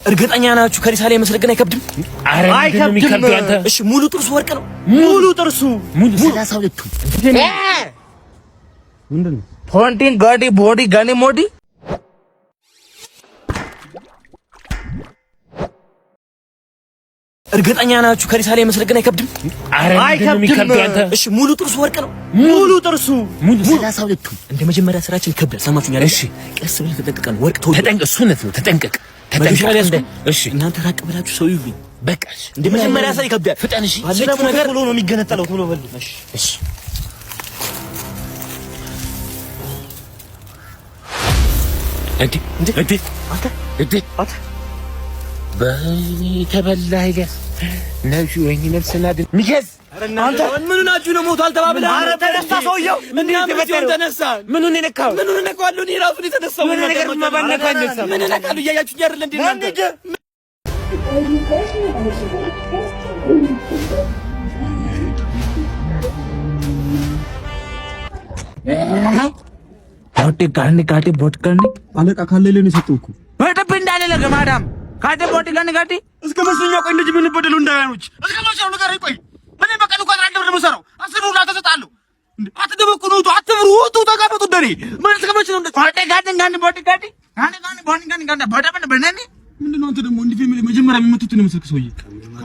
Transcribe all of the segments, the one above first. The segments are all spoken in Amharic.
እርግጠኛ ናችሁ ከሪሳ ላይ መስለገና አይከብድም? አይከብድም። እሺ ሙሉ ጥርሱ ወርቅ ነው። ሙሉ ጥርሱ 32 ምንድነው? ፖንቲን ጋዲ ቦዲ ጋኒ ሞዲ እርግጠኛ ናችሁ ከሪሳ ላይ መስለገና አይከብድም? አይከብድም። እሺ ሙሉ ጥርሱ ወርቅ ነው። ሙሉ ጥርሱ 32 እንደ መጀመሪያ ስራችን ከብዳል። ሰማችሁኛል? እሺ ቀስ ብለህ ተጠንቀቀን። ወርቅ ተጠንቀቅ። እሱነት ነው። ተጠንቀቅ። እሺ እናንተ ራቅ ብላችሁ ሰው ይሉኝ። በቃ እሺ እንደ መጀመሪያ ስራ ይከብዳል። ፍጠን። እሺ ባለፈው ነገር ቶሎ ነው የሚገነጠለው። ቶሎ በል። እሺ አንተ በእኔ ተበላህ ይገስ ነብዩ ወይኔ ነፍስና ድን ሚገስ አንተ ምኑን ናችሁ ነው ሞቷል ተባብለ? ኧረ ተነሳ ሰውየው። ምን ተነሳ? ምኑን ነካው? ምኑን ነካው? እኔ ራሱ የተነሳው ምን ነገር ማባነካ ነሳ? ምን ነካሉ? እያያችሁ አይደል እንዴ እናንተ? काटे बोट करने आले का खाले लेने से तुमको बेटा पिंडाले लगे मैडम काटे बोटी करने काटी इसके መስለኛው ቆይ እንደዚህ ምን በደሉ እንዳያኖች እስከ መስለው ነገር ቆይ ምን በቀኑ ቋጥራ እንደው መሰረው አስሩ ላ ተሰጣሉ አትደበቁ ነው አትብሩ ተጋበጡ ደሬ ምን እስከ መስለው እንደ ካटे ጋደን ጋን ቦቲ ጋዲ ጋን ቦኒ ጋን በዳ በነኔ ምንድነው አንተ ደግሞ እንዲህ ፌሚሊ መጀመሪያ የሚመቱት ነው መስልክ ሰውዬ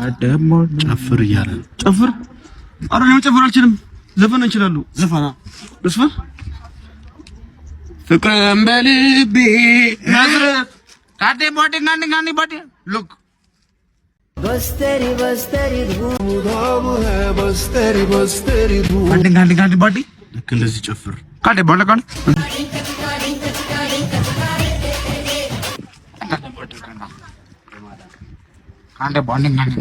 አደሞ ጨፍር እያለ ጨፍር አረ ነው ጨፍር አልችልም ዘፈን እንችላለን ዘፈና ዘፈን ፍቅርም በልቤ ናዝረት ካቴ ቦዲ ጋኒ ቦዲ ሉክ बस्तरी धूम है बस्तरी धूम गानी बोडी ልክ እንደዚህ ጨፍር ካቴ ቦዲ ጋኒ ካቴ ቦዲ ጋኒ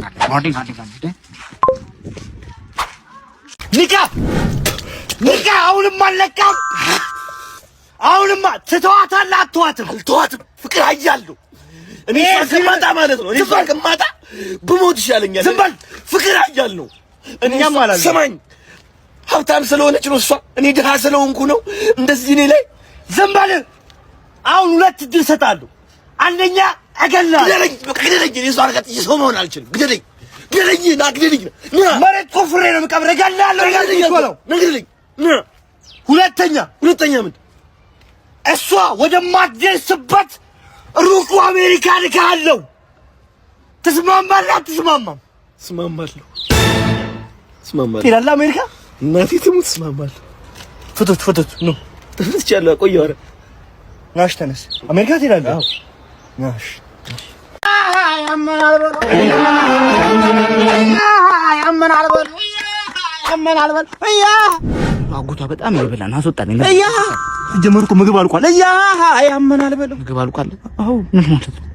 ኒካ አሁንም አልለቃም። አሁንማ ትተዋታለህ? አትተዋትም? አልተዋትም። ፍቅር አያለሁ እኔ ፍቅር ማለት ነው። እኔ ፍቅር ማጣ ብሞት ይሻለኛል። ዝም በል። ፍቅር አያለሁ እኛም አላለ። ስማኝ፣ ሀብታም ስለሆነች ነው እሷ፣ እኔ ድሃ ስለሆንኩ ነው እንደዚህ እኔ ላይ። ዝም በል። አሁን ሁለት እድል እሰጥሃለሁ። አንደኛ እገላለሁ። ግደለኝ፣ በቃ ግደለኝ። እኔ እሷ አርጋት ሰው መሆን አልችልም። ግደለኝ፣ ና ግደለኝ። መሬት ቆፍሬ ነው የምቀብረው። እገላለሁ። ግደለኝ። ሁለተኛ ምን እሷ ወደማትደርስበት ሩቁ አሜሪካ ልካለሁ። ትስማማለህ? አትስማማም? እስማማለሁ። ትሄዳለህ አሜሪካ? እናቴ ትሙት እስማማለሁ። ፍቱት ነው ትቻለህ። ቆየሁ። ኧረ ናሽ ተነስ። አሜሪካ ትሄዳለህ? አዎ ናሽ። ያመናል በል አጎቷ በጣም ይበላል። አስወጣልኝ። ጀመርኩ። ምግብ አልቋል። ያመናል በለው። ምግብ አልቋል። አዎ ምን ማለት ነው?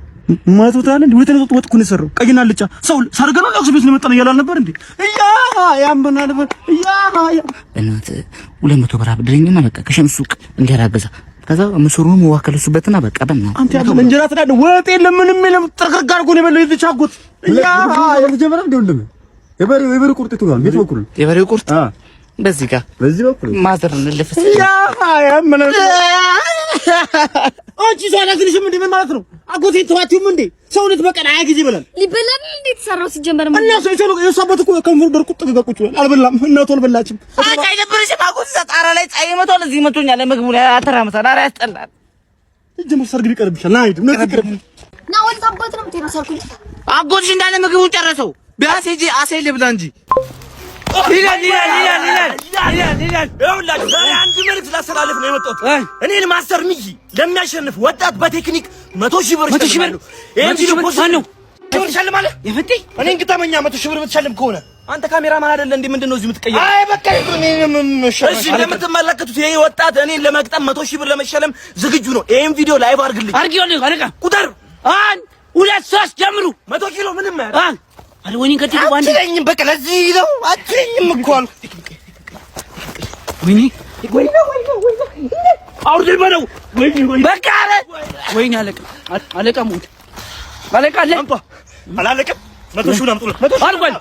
ማቶታል እንዴ? ሁለት ወጥ እኮ ነው የሰራው። ቀይና አልጫ ሰው ሰርገነው ለቅሶ ቤት ነው የመጣነው እያለ አልነበር እንዴ? ያመናል በል። እናት 200 ብር አብድረኝና በቃ ከሸምሱ ሱቅ እንጀራ ገዛ። ከዛ ምስሩን ወከለሱበትና በቃ በእና አንተ ያለ እንጀራ ተዳደ ወጥ የለም ምንም የለም። ጥርቅርቅ አድርጎ ነው የበለው። የተቻጎት የተጀመረ እንዴ? ወንድም የበሬው ቁርጥ ይቷል። ቤት በኩል የበሬው ቁርጥ በዚህ ጋር በዚህ በኩል ማዘር ልልፍስ ያመናል። አንቺ ዛና ግልሽ ምን ማለት ነው? አጎቴ ተዋቲውም እንዴ? ሰውነት በቀን አያ ጊዜ ይበላል። ሊበላል እንዴ? ተሰራው ሲጀመር ምን እና ሰው ይሰሩ የሰበት እኮ ከንፈር በርቁጥ ተጋቁጭ ይላል። አልበላም። እናቱ አልበላችም። አይ ደብርሽ አጎቴ ጣራ ላይ ፀሐይ መቷል። እዚህ መቶኛል። ምግቡ ላይ አተራመሳል። ኧረ ያስጠላል። ጀምር ሰርግ ቢቀርብሻል። ና ሂድ። ምን ትቀርብ ና ወልታ አባት ነው የምትሄደው። ሰርጉ አጎትሽ እንዳለ ምግቡን ጨረሰው። ቢያንስ ሂጂ አሴል ልብላ እንጂ ይላል። ይኸውላችሁ ዛሬ አንድ መልዕክት ላስተላልፍ ነው የመጣሁት። እኔን ማስተር ሚኪ ለሚያሸንፍ ወጣት በቴክኒክ 100,000 ብር እሸልማለሁ። ይሄን ቪዲዮ ፖስት ነው ትሸልማለህ። የፈቴ እኔን ግጠመኛ 100,000 ብር ብትሸልም ከሆነ አንተ ካሜራማን አይደለ እንዴ? ምንድነው እዚህ የምትቀየረው? አይ በቃ እሺ፣ እንደምትመለከቱት ይሄ ወጣት እኔን ለመግጠም 100,000 ብር ለመሸለም ዝግጁ ነው። ይሄን ቪዲዮ ላይቭ አድርግልኝ። አድርጊው አለቃ። ቁጥር 1 2 3 ጀምሩ። 100 ኪሎ ምንም አይደል? አረ ወይኔ ከዚህ ባንድ አትለኝም። በቃ ለዚህ ነው አትለኝም እኮ አልኩ። ወይኔ አውርድ በለው። ወይኔ በቃ አረ ወይኔ አለቃ ሞት አለቃ አላለቀም። 100,000 አምጡ። አልቋል።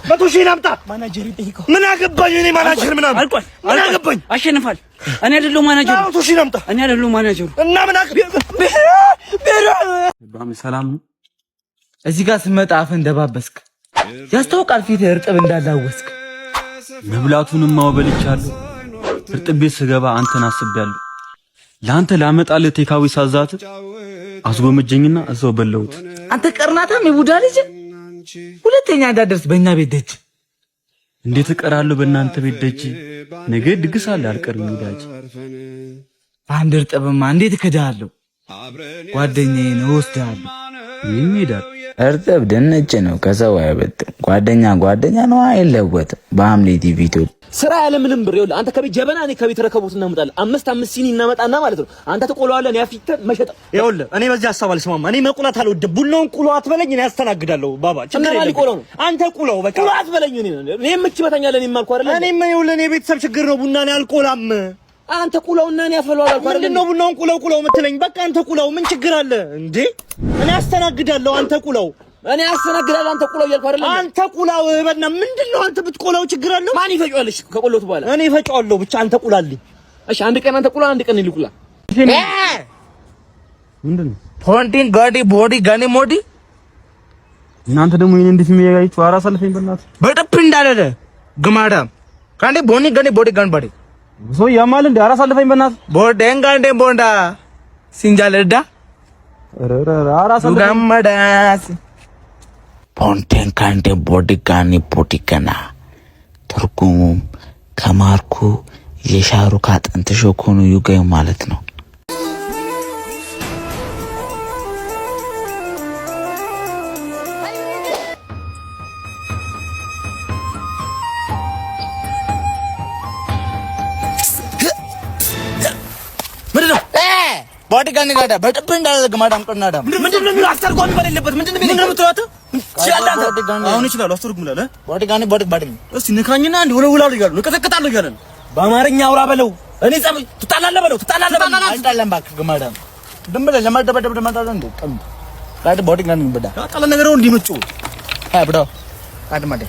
100,000 አምጣ። ማናጀር ይጠይቀው። ምን አገባኝ እኔ ማናጀር ምናምን አልቋል። ምን አገባኝ? አሸንፋል። እኔ አይደለሁ ማናጀሩ። 100,000 አምጣ። እኔ አይደለሁ ማናጀሩ እና ምን አገባኝ? ሰላም እዚህ ጋር ስመጣ አፍህ እንደባበስክ ያስታውቃል። ፊትህ እርጥብ እንዳላወስክ። መብላቱንም ማወበልቻለሁ። እርጥብ ቤት ስገባ አንተን አስቤያለሁ። ለአንተ ላመጣልህ ቴካዊ ሳዛት አስጎመጀኝና እዛው በለውት። አንተ ቀርናታም የቡዳ ልጅ ሁለተኛ እንዳደርስ በእኛ ቤት ደጅ። እንዴት እቀራለሁ በእናንተ ቤት ደጅ? ነገ ድግስ አለ አልቀርም ወዳጅ። አንድ እርጥብማ እንዴት እከዳለሁ? ጓደኛዬ ነው ወስዳለሁ። ይሄዳል። እርጥብ ድንች ነው ከሰው አይበልጥም። ጓደኛ ነው አይለወጥም። በሐምሌ ቲቪ ስራ ያለ ምንም ብር ይኸውልህ፣ አንተ ከቤት ጀበና እኔ ከቤት ረከቦት እናመጣለን። አምስት ሲኒ እናመጣና ማለት ነው። አንተ ትቆለዋለህ፣ እኔ አፍይተን መሸጥ። ይኸውልህ እኔ በዚህ ሐሳብ አልስማማ። እኔ መቁላት አልወድም። ቡናውን ቁሎ አትበለኝ፣ እኔ ያስተናግዳለሁ። ባባ ችግር የለም። ቁሎ ነው አንተ ቁሎ በቃ ቁሎ አትበለኝ። እኔ ምች በተኛለህ እኔ ማልኩ አይደል? እኔም ይኸውልህ እኔ ቤተሰብ ችግር ነው። ቡና እኔ አልቆላም። አንተ ቁሎውና እኔ አፈለዋለሁ አልኩ አይደል? ምንድነው ቡናውን ቁሎ የምትለኝ? በቃ አንተ ቁሎው ምን ችግር አለ እንዴ? እኔ አስተናግዳለሁ፣ አንተ ቁሎው እኔ አስተናግዳለሁ። አንተ ቁላው እያልኩ አይደለም። አንተ ቁላው በእና ምንድነው? አንተ ብትቆላው ችግር አለው? ማን ይፈጫዋልሽ? ከቆሎት በኋላ እኔ ይፈጫዋለሁ። ብቻ አንተ ቁላልኝ። እሺ አንድ ቀን አንተ ቁላ፣ አንድ ቀን ይልቁላ። ምንድነው? ፖንቲን ጋዲ ቦዲ ጋኒ ሞዲ። እናንተ ደግሞ ይሄን እንዴት የሚያያችሁ? ኧረ አሳልፈኝ በእናትህ። በጥፍ እንዳለለ ግማዳም ካንዴ ቦኒ ጋኒ ቦዲ ጋን ባዲ ሰው ያማል እንዴ? ኧረ አሳልፈኝ በእናትህ። ቦዴን ጋንዴ ቦንዳ ሲንጃለዳ ኧረ አሳልፈኝ ጋማዳስ ፖንቴን ካንዴ ቦዲ ጋኒ ቦዲ ገና። ትርጉሙም ከማርኩ የሻሩክ አጥንት ሾኮኑ ዩጋዩ ማለት ነው። ቦዲ ጋኒ ጋዳ በጥብ እንዳለ ግማዳም ቀናዳም ምንድነው የሚለው? አስተርጓሚ በሌለበት ምንድነው የምትለው? አሁን ይችላል አስተርጉምላለ። ቦዲ ጋኒ ቦዲ ባዲ እስቲ ንካኝና አንድ ወለውላው ይጋሉ ንቀጠቅጣለሁ ይጋለን። በአማርኛ አውራ በለው። እኔ ጸብ ትጣላለህ በለው። ትጣላለህ አይጣለም ባክ ግማዳም ደምበለ ለማደበደብ ደማታለ እንዴ ቀም ጋዲ ቦዲ ጋኒ በዳ ታጣለ ነገር ነው እንዲመጩ አይ ብዶ አድማደ